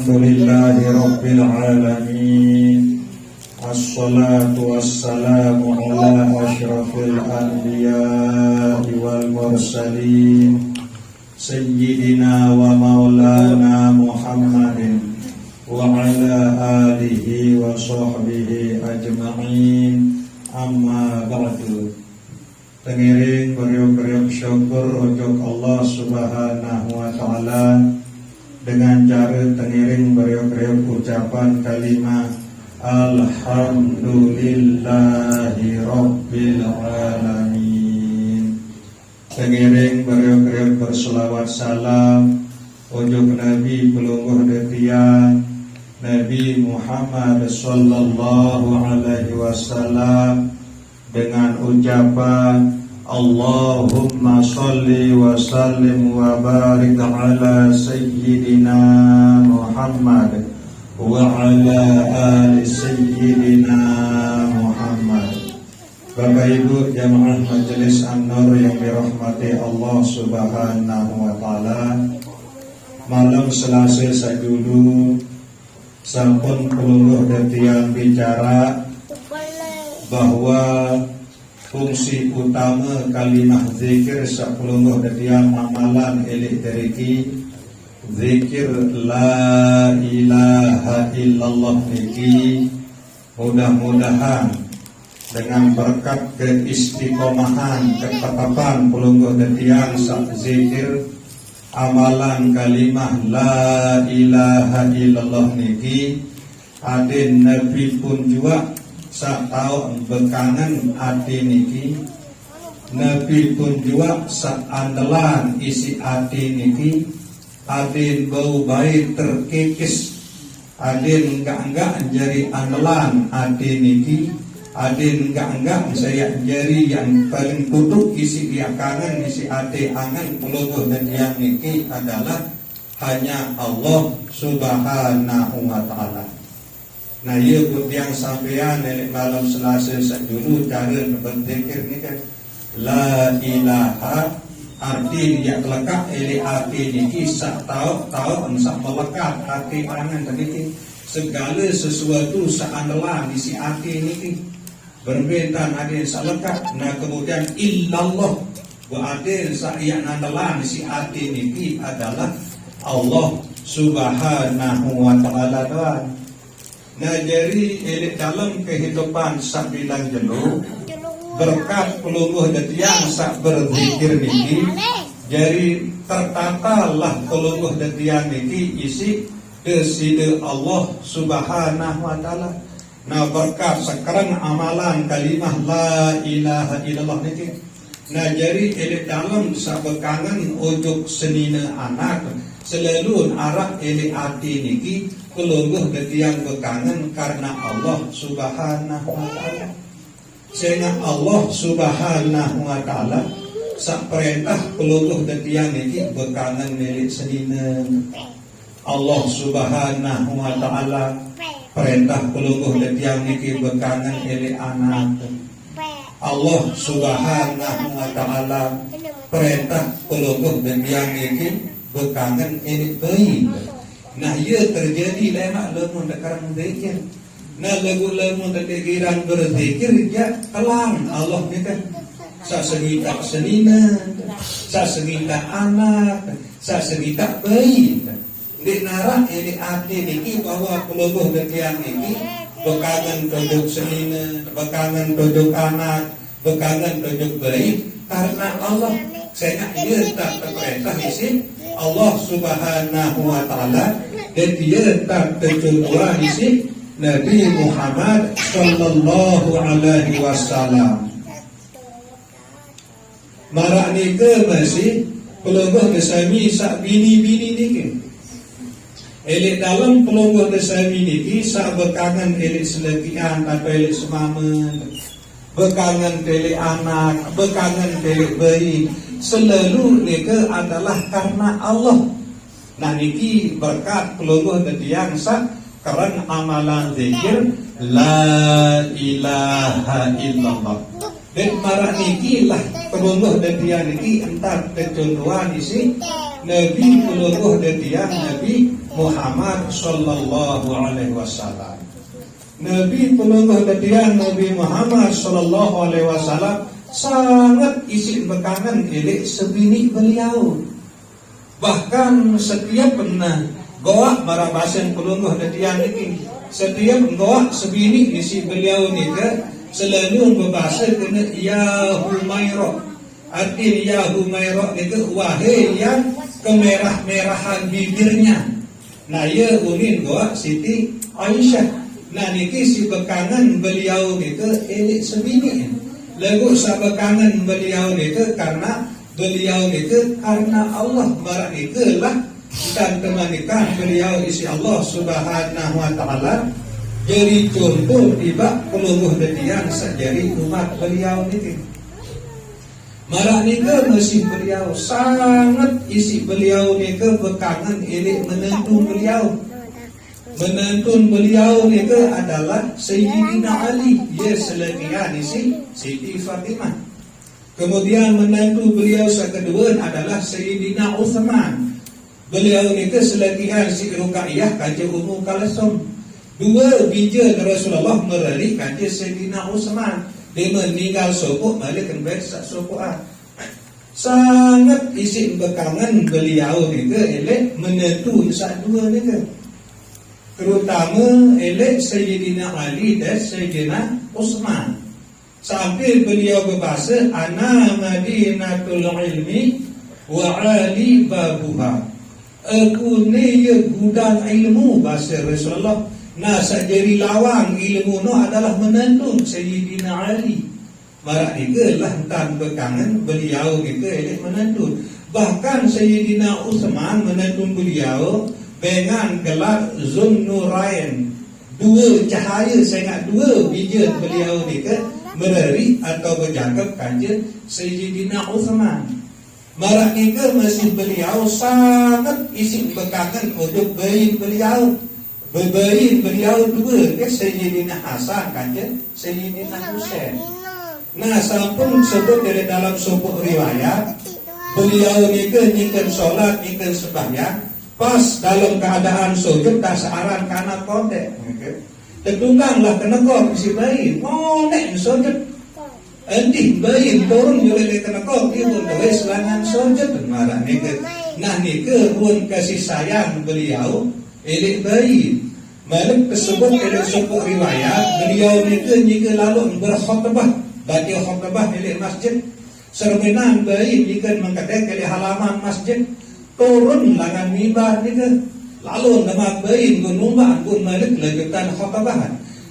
Alhamdulillahi Rabbil Alamin. Assalatu wassalamu ala ashrafil anbiya'i wal mursalin Sayyidina wa maulana Muhammadin wa ala alihi wa sahbihi ajma'in. Amma ba'du. Tengiring beriuk-beriuk syukur untuk Allah Subhanahu wa ta'ala dengan cara tengiring beriuk-beriuk ucapan kalimat Alhamdulillahi Rabbil Alamin. Tengiring beriuk-beriuk berselawat salam untuk Nabi pelungguh detian Nabi Muhammad sallallahu alaihi wasallam dengan ucapan Allahumma salli wa sallim wa barik ala Sayyidina Muhammad wa ala ali Sayyidina Muhammad. Bapak Ibu jamaah Majelis An-Nur yang dirahmati Allah Subhanahu wa ta'ala, malam Selasa sajulu sampun peluluh detian bicara bahwa fungsi utama kalimah zikir sapuluh detian amalan elik deriki zikir la ilaha illallah niki mudah-mudahan dengan berkat keistiqomahan ketetapan pelungguh detian sak zikir amalan kalimah la ilaha illallah niki adin Nabi pun juga sak tahu bekangan hati niki Nabi pun juga sak andalan isi hati niki adin bau baik terkikis adin enggak jadi andalan hati niki adin enggak saya jadi yang paling kutuk isi dia kangen isi hati angan peluluh dan yang niki adalah hanya Allah Subhanahu wa ta'ala. Nah iya yang sampean dari malam Selasa dulu cara berzikir ni kan la ilaha arti dia lekat eli hati ni kisah tahu sak melekat hati angan tadi segala sesuatu seandalan isi hati ni berbeda ada yang lekat. Nah kemudian illallah berarti yang andalan isi hati ni adalah Allah Subhanahu wa ta'ala doang. Nah jadi dalam kehidupan sak bilang jelu berkat peluluh detian sak berzikir niki jadi tertatalah peluluh detian niki isi keside Allah Subhanahu wa ta'ala. Nah berkat sekarang amalan kalimah la ilaha illallah niki nah jadi dalam sak bekangan untuk senina anak selalu arah eli hati niki peluluh detian bekangan karena Allah Subhanahu wa ta'ala. Sehingga Allah Subhanahu wa ta'ala sak perintah peluluh detian niki bekangan milik senina. Allah Subhanahu wa ta'ala perintah peluluh detian niki bekangan milik anak. Allah Subhanahu wa ta'ala perintah peluluh detian niki bekangan milik bayi. Nah ia terjadi lemak lemun dekarang zikir. Nah lagu-lagu terdekiran berzikir ya telang Allah ni kan. Sa segita senina, sa segita anak, sa segita bayi. Di narah ini hati niki bahwa peluluh detian niki bekangan duduk senina, bekangan duduk anak, bekangan duduk bayi karena Allah. Sehingga ia tak terperintah isi Allah Subhanahu wa ta'ala dan dia tak tercontoh isi Nabi Muhammad sallallahu alaihi wasallam. Marak ni ke masih pelungguh kesami sak bini-bini niki. Elik dalam pelungguh kesami niki sak bekangan elik seletian atau elik semamen, bekangan elik anak, bekangan elik bayi. Selalu niki adalah karena Allah. Nah niki berkat peluluh detian sak karena amalan zikir la ilaha illallah. Dan marah niki lah peluluh detian niki entar kecontohan isi Nabi peluluh detian Nabi Muhammad sallallahu alaihi wasallam. Nabi pelungguh dadian Nabi Muhammad sallallahu alaihi wasallam sangat isi bekangan elek sebini beliau. Bahkan setiap pernah goa marabasen pelungguh dadian ini, setiap goa sebini isi beliau ni ke selalu berbahasa kena ya Humairah. Arti ya Humairah itu wahai yang kemerah-merahan bibirnya. Nah ya unin goa Siti Aisyah. Nah niki si bekangan beliau itu elok sebini. Lagu sa bekangan beliau itu karena beliau itu karena Allah barak itulah dan kemanikan beliau isi Allah Subhanahu wa taala. Jadi contoh tiba pelungguh dadian sejari umat beliau itu. Marak nika masih beliau sangat isi beliau nika bekangan ini menentun beliau. Menentun beliau nika adalah Sayyidina Ali, ya selakian isi Siti Fatimah. Kemudian menantu beliau kedua adalah Sayyidina Uthman. Beliau nika selakian si Ruqayyah kaji Ummu Kalsum. Dua bija Rasulullah merali kaji Sayyidina Uthman. Dia meninggal sopuk balik kembali sak sopukan. Sangat isi bekangan beliau ni ke elek menentu sak dua ni ke. Terutama elek Sayyidina Ali dan Sayyidina Uthman. Sampai beliau berbahasa ana madinatul ilmi wa ali babuha. Aku ni ya gudang ilmu bahasa Rasulullah. Nah, sajari lawang ilmu no adalah menentun Sayyidina Ali. Marak nika lah entan bekangan beliau nika elok menentun. Bahkan Sayyidina Uthman menentun beliau dengan gelar Zunnurain. Dua cahaya sangat dua bija beliau nika mereri atau berjangkep kanjeng Sayyidina Uthman. Marak nika masih beliau sangat isi bekangan untuk bayi beliau. Berbayi beliau dua ke Sayyidina Hasan kanjeng Sayyidina Husain. Nah sampun sebut dari dalam sebuah riwayat beliau ni ke nyikan solat nyikan sembahyang pas dalam keadaan sujud tak searan kanan kondek. Tertungganglah kena kok si bayi monek sujud. Entih bayi turun boleh kena kok dia pun dah selangan sujud marah ni ke. Nah ni ke pun kasih sayang beliau elok bayi. Malam tersebut ada sebuah riwayat beliau nika jika lalu berkhutbah, baca khutbah di masjid, sermenan bayi jika mengkatek di halaman masjid, turun langan mimbar nika, lalu nama bayi gunumba pun malik lanjutkan khutbah.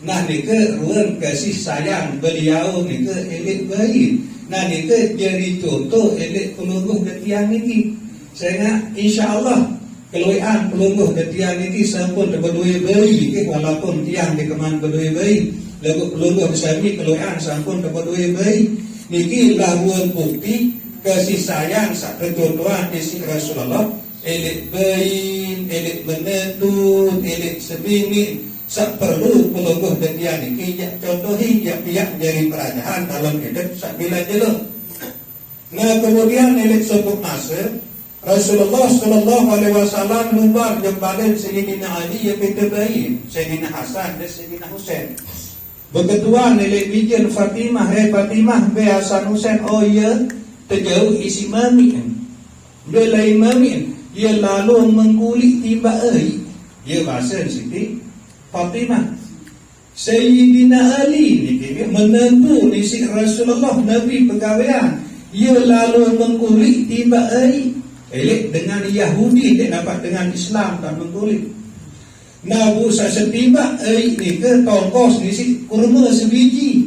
Nah nika ruang kasih sayang beliau nika elok bayi. Nah nika jadi contoh elok pelungguh detian niki. Saya insyaallah keluian pelungguh detian ini sampun berdua bayi ke walaupun tiang di keman berdua bayi lagu pelungguh sami keluian sampun berdua bayi niki lawan bukti kasih sayang sak ketutuan isi Rasulullah elek bayi elek menentun elek sebini sak perlu pelungguh detian ini ya contohi ya pihak dari kerajaan dalam hidup sak bila jelo. Nah kemudian elek sebut masa Rasulullah sallallahu alaihi wasallam lumbar jembalan Sayyidina Ali yang pintu bayi, Sayyidina Hasan dan Sayyidina Husain. Begituan elek bijen Fatimah, Fatimah be Hasan Husain, oh ya, terjauh isi mami. Dia lain mami, dia lalu mengkulik tiba dia bahasa Siti Fatimah. Sayyidina Ali ni menentu isi Rasulullah Nabi pegawaian, dia lalu mengkulik tiba elek dengan Yahudi dia dapat dengan Islam tak mengkulit. Nah busa setiba ni ke tongkos ni si kurma sebiji.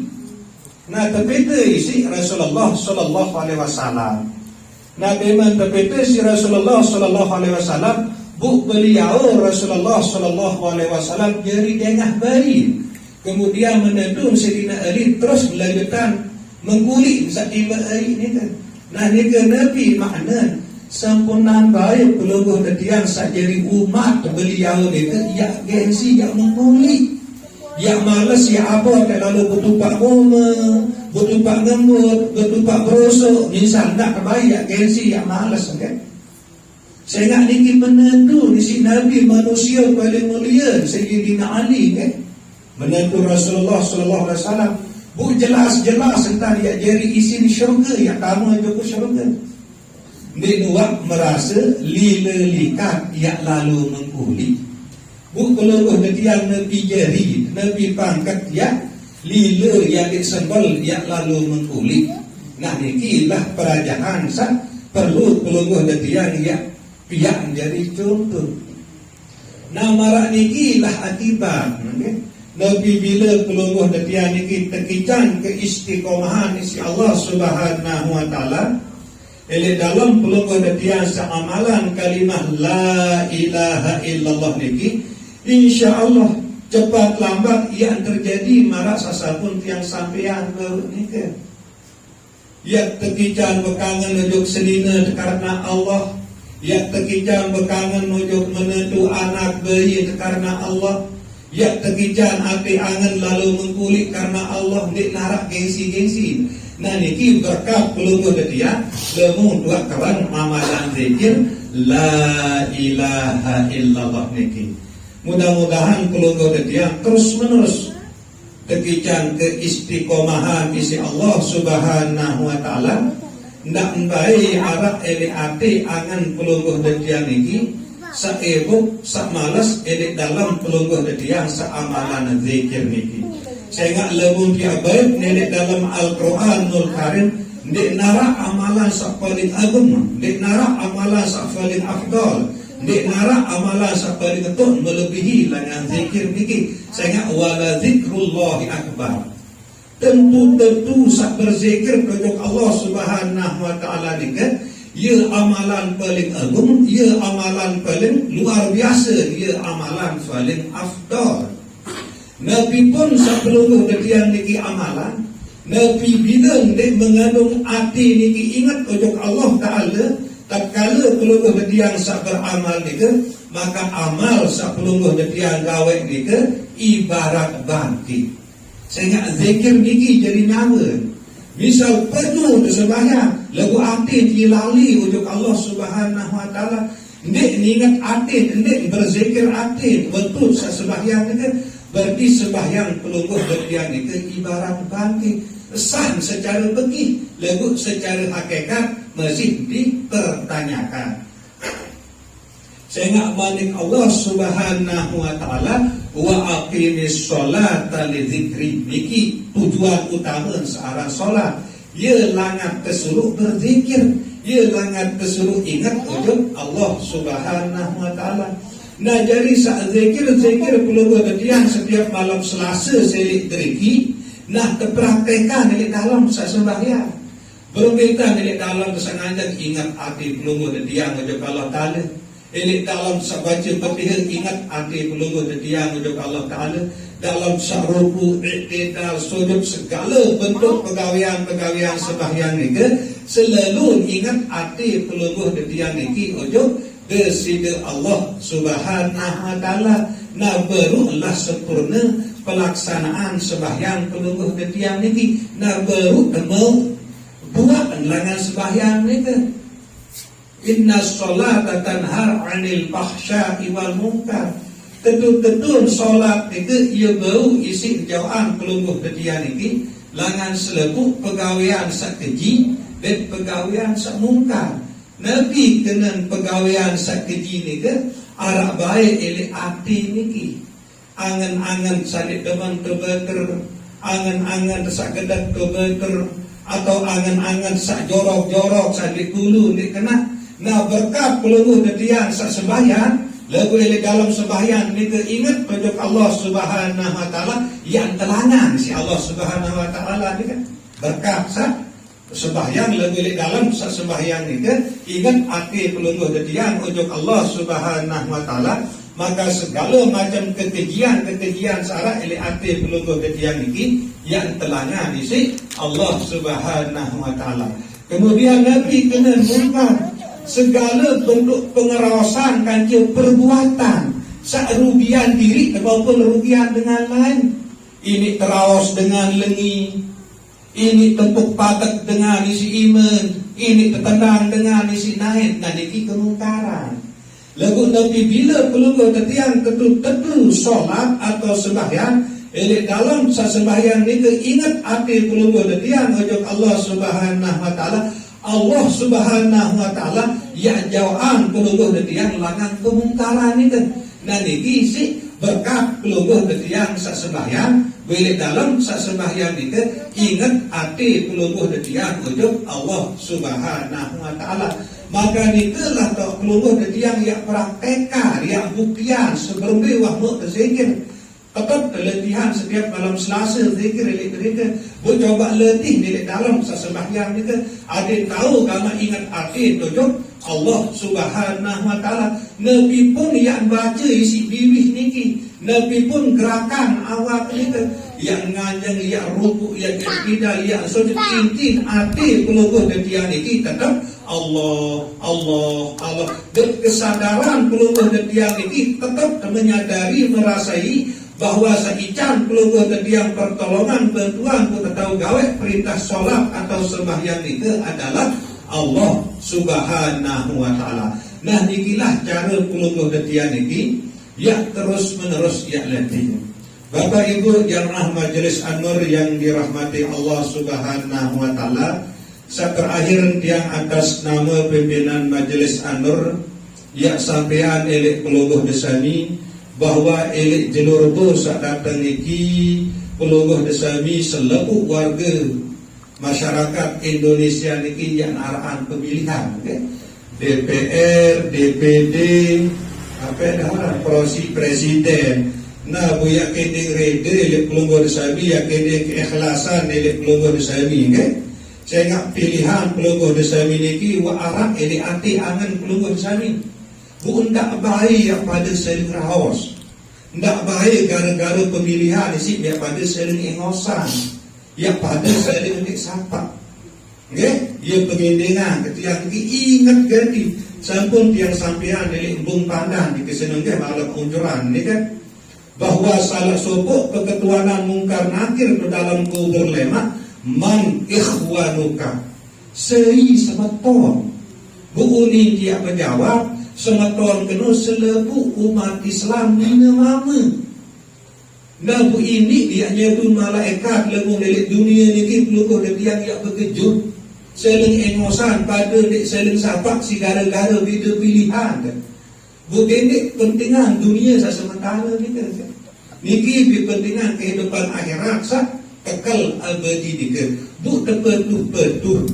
Nah tepeta isi Rasulullah sallallahu alaihi wasallam. Nah memang tepeta si Rasulullah sallallahu alaihi wasallam bu beliau Rasulullah sallallahu alaihi wasallam jadi dengah bayi. Kemudian menentu Sayyidina Ali terus melanjutkan mengkulit setiba ni kan. Nah ni ke Nabi makna sempurnaan baik pelungguh detian sajari umat beliau ni ke ya gengsi ya mengkulit ya malas ya apa lalu bertupak goma bertupak ngembut bertupak berosok misal nak baik ya gengsi ya malas kan. Saya ingat niki menentu di si Nabi manusia paling mulia Sayyidina Ali kan. Menentu Rasulullah sallallahu alaihi wasallam. Bu jelas-jelas tentang dia jadi isi di syurga yang kamu juga syurga. Dia nuak merasa lila-likat yang lalu mengkulit. Bu kalau dia Nabi jari, Nabi pangkat ya lila yang disembel yang lalu mengkulit. Nah nikilah perajaan sah perlu dia yang pihak menjadi contoh. Nah marak nikilah akibat. Nabi bila pelungguh dia niki tekican keistiqomahan isi Allah Subhanahu wa taala. Ele dalam pelungguh dia seamalan kalimah la ilaha illallah niki, insya-Allah cepat lambat yang terjadi marak sasapun tiang sampean ke nikah. Ya tekican bekangan nujuk selina karena Allah. Ya tekican bekangan nujuk menentu anak bayi karena Allah. Ya tekican hati angan lalu mengkulit karena Allah. Dik narak gengsi-gengsi. Nah niki berkat pelungguh dia lemu dua kawan amalan zikir la ilaha illallah niki. Mudah-mudahan pelungguh dia terus menerus tekican keistiqomahan isi Allah Subhanahu wa taala. Ndak baik arah ele ati angan pelungguh dia niki saebuk sak malas ele dalam pelungguh dia sa amalan zikir niki. Saya ingat lebun dia baik nenek dalam Al-Quranul Karim nek nara amalan sak paling agung, nek nara amalan sak paling afdal, nek nara amalan sak paling betul melebihi dengan zikir niki. Saya ingat wala zikrullahi akbar. Tentu sak berzikir kepada Allah Subhanahu wa taala niki ia amalan paling agung, ia amalan paling luar biasa, ia amalan paling afdal. Nabi pun sebelum kejadian niki amalan, Nabi bila dia mengandung hati niki ingat ujung Allah Ta'ala, tak kala pelung kejadian sak beramal niki, maka amal sebelum kejadian gawe niki ibarat bangkit. Sehingga zikir niki jadi nama. Misal penuh sembahyang, lagu hati dilali ujung Allah Subhanahu Wa Ta'ala, ndik ingat hati, ndik berzikir hati, betul sembahyang niki. Berarti sembahyang pelungguh berdiam itu ibarat bangkit. Sah secara begih, lagu secara hakikat masih dipertanyakan. Sehingga manik Allah Subhanahu wa taala wa aqimis sholata li dzikri. Niki tujuan utama searah salat. Ia langat kesuruh berzikir, ia langat kesuruh ingat ujung Allah Subhanahu wa taala. Nah jadi saat zikir pelungguh kedian setiap malam Selasa selik deriki. Nah terpraktekan di dalam sembahyang. Berbeda di dalam kesengaja ingat hati pelungguh kedian ujung Allah Ta'ala. Di dalam baca Fatihah ingat hati pelungguh kedian ujung Allah Ta'ala. Dalam ruku, iktidal, sujud segala bentuk pegawaian sembahyang ini selalu ingat hati pelungguh kedian ini ujung kesida Allah Subhanahu wa taala. Nah barulah sempurna pelaksanaan sembahyang pelungguh ketiang niki. Nah baru mau buat langan sembahyang niki. Inna sholata tanha 'anil fahsya'i wal munkar. Betul-betul solat niki ia bau isi jawaan pelungguh ketiang niki langan selebu pegawaian sak keji dan pegawaian sak mungkar. Nabi dengan pegawaian sakeji ni ke arah baik ele hati niki. Angan-angan sadik deman kebeter, angan-angan sak gedak kebeter, atau angan-angan sak jorok-jorok sadik dulu ni kena. Nah berkat pelungguh kedian sak sembahyang, lagu ele dalam sembahyang ni ke ingat pada Allah Subhanahu wa taala yang telangan si Allah Subhanahu wa taala ni kan. Berkat sak sembahyang lebih dalam sembahyang itu ingat hati pelungguh kedian untuk Allah Subhanahu wa taala, maka segala macam kekejian searah oleh hati pelungguh kedian ini yang telanya di si Allah Subhanahu wa taala. Kemudian Nabi kena mengungkap segala bentuk pengerasan kanci perbuatan serugian diri maupun rugian dengan lain. Ini terawas dengan lengi, ini tepuk patek dengan isi iman, ini tertendang dengan isi naik. Nah ini kemungkaran. Lagu Nabi bila pelungguh tetiang tetu solat atau sembahyang, dalam sembahyang ni ingat hati pelungguh tetiang ojok Allah Subhanahu wa taala. Allah Subhanahu wa taala ya jauhan pelungguh tetiang langan kemungkaran ni. Nah niki si berkat pelungguh tetiang sembahyang, bila dalam sembahyang ni ingat hati pelungguh tetiang ojok Allah Subhanahu wa taala. Maka itulah tak pelungguh yang praktekkan, yang buktian sebelum wahmu terzikir. Tetap latihan setiap malam Selasa zikir mereka. Coba letih di dalam sembahyang kita. Ada tahu kalau ingat arti tujuh Allah Subhanahu wa taala. Nabi pun yang baca isi bibih niki. Nabi pun gerakan awak kita yang ngajeng, yang rukuk, yang ibadah, yang sujud, inti arti pelungguh yang niki tetap Allah, Allah, Allah. Dan kesadaran pelungguh yang niki tetap menyadari, merasai bahwa seican pelungguh yang pertolongan, bantuan, kita tahu gawe perintah solat atau sembahyang itu adalah Allah Subhanahu wa taala. Nah, nikilah cara pelungguh yang niki ya terus menerus ya latih. Bapak Ibu jamaah Majelis An-Nur yang dirahmati Allah Subhanahu wa taala, saya terakhir tiang atas nama pimpinan Majelis An-Nur ya sampean elek pelungguh desami bahwa elek jelur tu sak datang niki pelungguh desami selebu warga masyarakat Indonesia niki yang arahan pemilihan, okay? DPR, DPD, apa dah prosi presiden. Nah, bu ya keding rede elek pelungguh desami, ya keding keikhlasan elek pelungguh desami, okay? Saya ingat pilihan pelungguh desami niki wa arak elek ati angan pelungguh desami. Bu ndak baik yang pada seling raos. Ndak baik gara-gara pemilihan isi dia pada seling engosan. Ya pada seling nik sapa. Nggih, dia pengendingan ketika ingat ganti sampun tiang sampean elek embung pandan di keseneng ke malam unjuran ni kan bahwa salah sopok keketuanan mungkar nakir ke dalam kubur lemak man ikhwanuka sei semeton. Bu uni dia menjawab semeton kena selebu umat Islam dina mama. Nah bu ini dia nyedu malaikat lengung delik dunia ni pelungguh dia yang berkejut seling engosan pada dek seling sapak si gara-gara beda pilihan kan. Bu dendek pentingan dunia sementara ni kan. Niki pentingan kehidupan akhirat sah kekal abadi dikir. Bu tepetuh-petuh.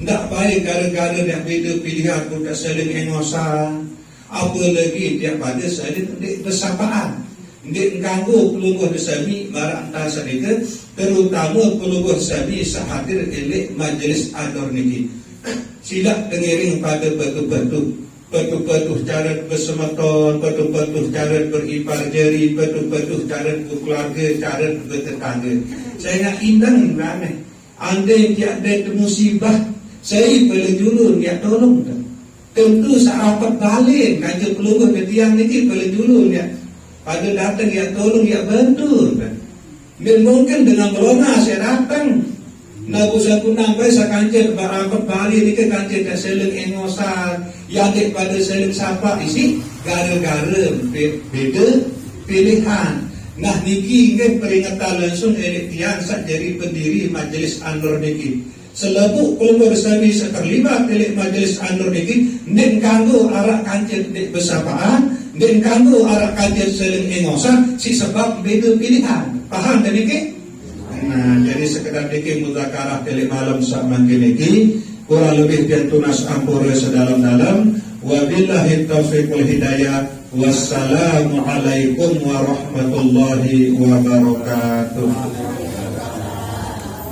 Ndak baik gara-gara dia beda pilihan pun tak saling engosan. Apa lagi dia pada saling bersapaan. Ndik ganggu pelungguh desami marah entah sedikit, terutama pelungguh desami sehadir elek Majelis An-Nur niki. Silap dengiring pada petuh cara bersemeton, petuh cara beripar jari, petuh cara berkeluarga, cara bertetangga. Saya nak indang ramai. Andai tiada musibah, saya boleh julur dia tolong. Tentu sarapat balik ngaji pelungguh tiang niki boleh julur dia. Pada datang dia tolong dia bantu. Dan mungkin dengan melona saya datang. Nabu saku nampai sakancet barapat balik ni ke kancet tak seling engosan. Yang pada seling sapa isi gara-gara beda pilihan. Nah niki ingin peringatan langsung elek tiang sak jadi pendiri Majelis An-Nur niki. Selebu pelungguh desami terlibat elek Majelis An-Nur niki nek kanggo arak kancet nek bersapaan, nek kanggo arak kancet seling engosan si sebab beda pilihan. Paham tak niki? Nah, jadi sekedar niki muzakarah elek malam sak mangke niki kurang lebih pian tunas ampura sedalam-dalam. Wabillahi taufiq wal hidayah. Wassalamualaikum warahmatullahi wabarakatuh.